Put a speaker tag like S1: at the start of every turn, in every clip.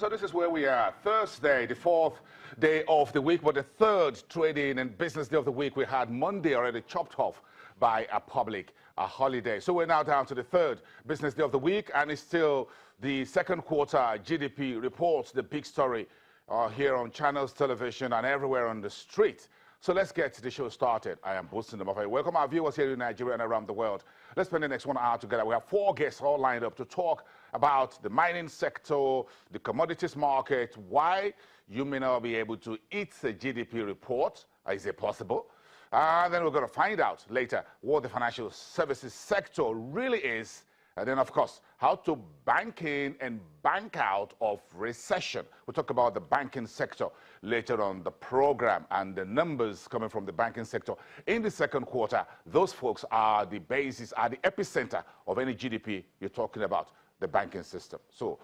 S1: So this is where we are. Thursday, the fourth day of the week, but the third trading and business day of the week. We had Monday already chopped off by a public holiday. So we're now down to the third business day of the week, and it's still the second quarter GDP reports, the big story here on channels, television, and everywhere on the street. So let's get the show started. I am boosting them off. Welcome our viewers here in Nigeria and around the world. Let's spend the next 1 hour together. We have 4 guests all lined up to talk about the mining sector, the commodities market, why you may not be able to eat the GDP report. Is it possible? And then we're going to find out later what the financial services sector really is. And then, of course, how to bank in and bank out of recession. We'll talk about the banking sector later on the program and the numbers coming from the banking sector. In the second quarter, those folks are the basis, are the epicenter of any GDP you're talking about, the banking system. So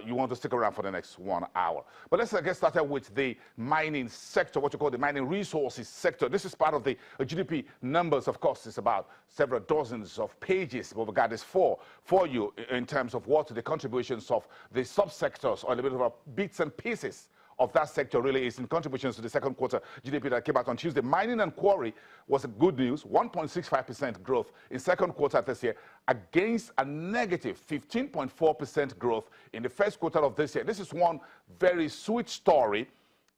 S1: you want to stick around for the next 1 hour. But let's get started with the mining sector, what you call the mining resources sector. This is part of the GDP numbers. Of course, it's about several dozens of pages, but we got this for you in terms of what the contributions of the subsectors or a little bit of bits and pieces of that sector really is in contributions to the second quarter GDP that came out on Tuesday. Mining and quarry was a good news, 1.65% growth in second quarter this year against a negative 15.4% growth in the first quarter of this year. This is one very sweet story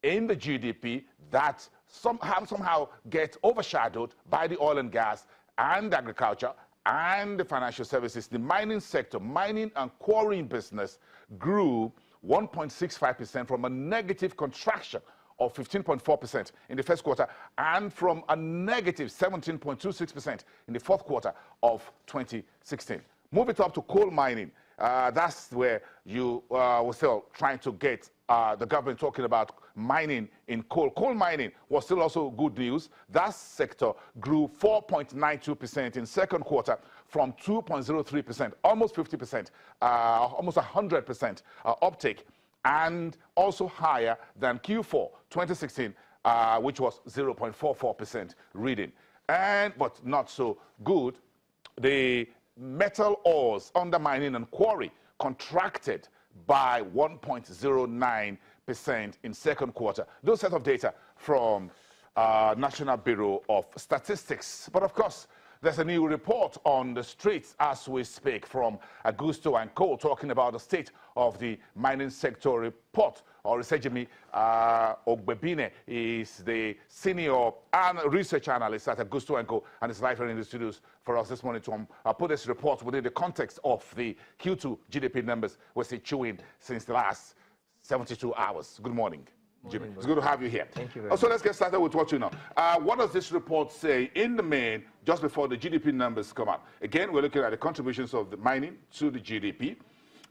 S1: in the GDP that somehow gets overshadowed by the oil and gas and agriculture and the financial services. The mining sector, mining and quarrying business grew 1.65% from a negative contraction of 15.4% in the first quarter and from a negative 17.26% in the fourth quarter of 2016. Move it up to coal mining. That's where you were still trying to get the government talking about mining in coal. Coal mining was still also good news. That sector grew 4.92% in second quarter from 2.03%, almost 50%, almost 100% uptake, and also higher than Q4 2016, which was 0.44% reading. But not so good, the metal ores under mining and quarry contracted by 1.09% in second quarter. Those set of data from National Bureau of Statistics. But of course, there's a new report on the streets as we speak from Augusto and Co. talking about the state of the mining sector report. Or Sejimi Ogbebine is the senior research analyst at Augusto and Co. and is live here in the studios for us this morning to put this report within the context of the Q2 GDP numbers we're still chewing since the last 72 hours. Good morning. Jimmy, it's good to have you here.
S2: Thank you very much.
S1: So let's get started with what you know. What does this report say in the main, just before the GDP numbers come out? Again, we're looking at the contributions of the mining to the GDP,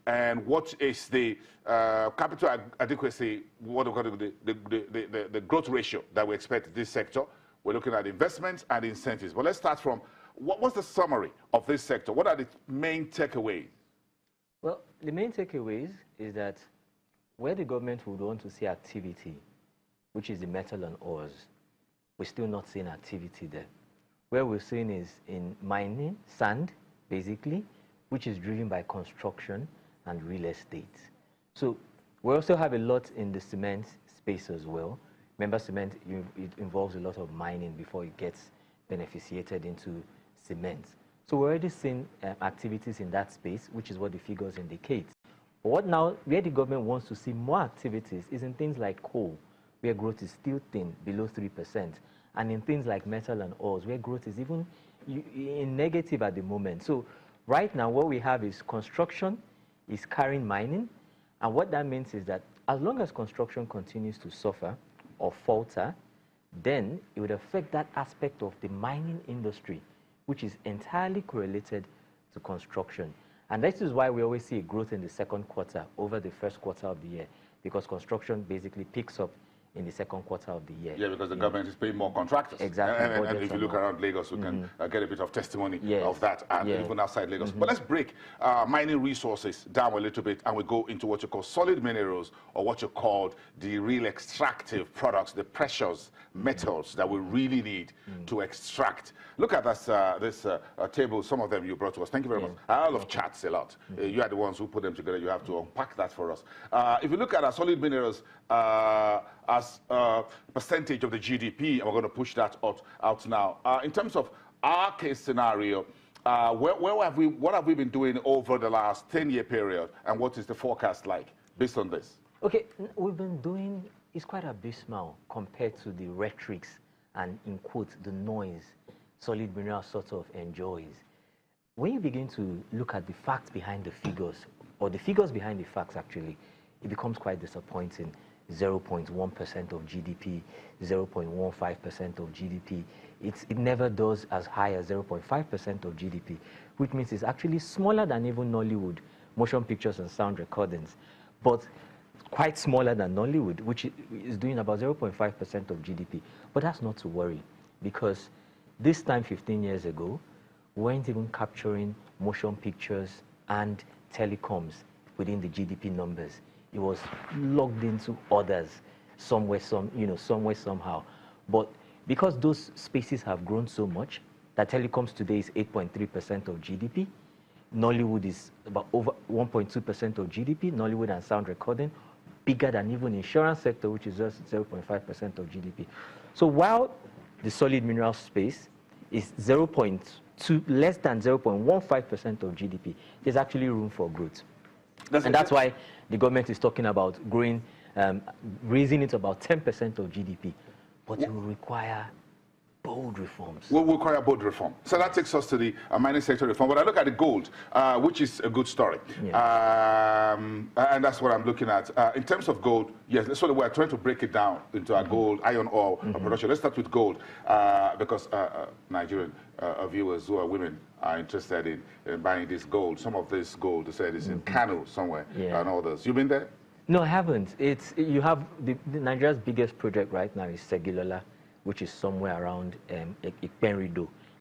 S1: and what is the capital adequacy, what we call the growth ratio that we expect this sector. We're looking at investments and incentives. But let's start from, what's the summary of this sector? What are the main takeaways?
S2: Well, the main takeaways is that where the government would want to see activity, which is the metal and ores, we're still not seeing activity there. Where we're seeing is in mining, sand, basically, which is driven by construction and real estate. So we also have a lot in the cement space as well. Remember, cement, it involves a lot of mining before it gets beneficiated into cement. So we're already seeing activities in that space, which is what the figures indicate. But where the government wants to see more activities is in things like coal, where growth is still thin, below 3%, and in things like metal and ores, where growth is even in negative at the moment. So right now, what we have is construction is carrying mining, and what that means is that as long as construction continues to suffer or falter, then it would affect that aspect of the mining industry, which is entirely correlated to construction. And this is why we always see a growth in the second quarter over the first quarter of the year, because construction basically picks up in the second quarter of the year.
S1: Yeah, because the government is paying more contractors.
S2: Exactly.
S1: And if you look around Lagos, we can get a bit of testimony of that, and even outside Lagos. But let's break mining resources down a little bit, and we go into what you call solid minerals, or what you call the real extractive products, the precious metals that we really need to extract. Look at this table, some of them you brought to us. Thank you very much. I love charts a lot. You are the ones who put them together. You have to unpack that for us. If you look at our solid minerals as percentage of the GDP, and we're going to push that out now. In terms of our case scenario, what have we been doing over the last 10-year period, and what is the forecast like based on this?
S2: Okay, we've been doing, it's quite abysmal compared to the rhetorics and, in quotes, the noise solid mineral sort of enjoys. When you begin to look at the facts behind the figures, or the figures behind the facts actually, it becomes quite disappointing. 0.1% of GDP, 0.15% of GDP. It never does as high as 0.5% of GDP, which means it's actually smaller than even Nollywood, motion pictures and sound recordings, but quite smaller than Nollywood, which is doing about 0.5% of GDP. But that's not to worry, because this time 15 years ago, we weren't even capturing motion pictures and telecoms within the GDP numbers. It was logged into others somewhere, somehow. But because those spaces have grown so much, that telecoms today is 8.3% of GDP. Nollywood is about over 1.2% of GDP. Nollywood and sound recording, bigger than even insurance sector, which is just 0.5% of GDP. So while the solid mineral space is less than 0.15% of GDP, there's actually room for growth. That's why the government is talking about growing, raising it to about 10% of GDP. But it will require bold reforms.
S1: Will require bold reform. So that takes us to the mining sector reform. But I look at the gold, which is a good story. And that's what I'm looking at. In terms of gold, yes, so we're trying to break it down into our gold, iron ore production. Let's start with gold, because Nigerian viewers who are women are interested in buying this gold. Some of this gold, they said, is in Kano somewhere, and others. You been there?
S2: No, I haven't. You have Nigeria's biggest project right now is Segilola, which is somewhere around Ikpenrido.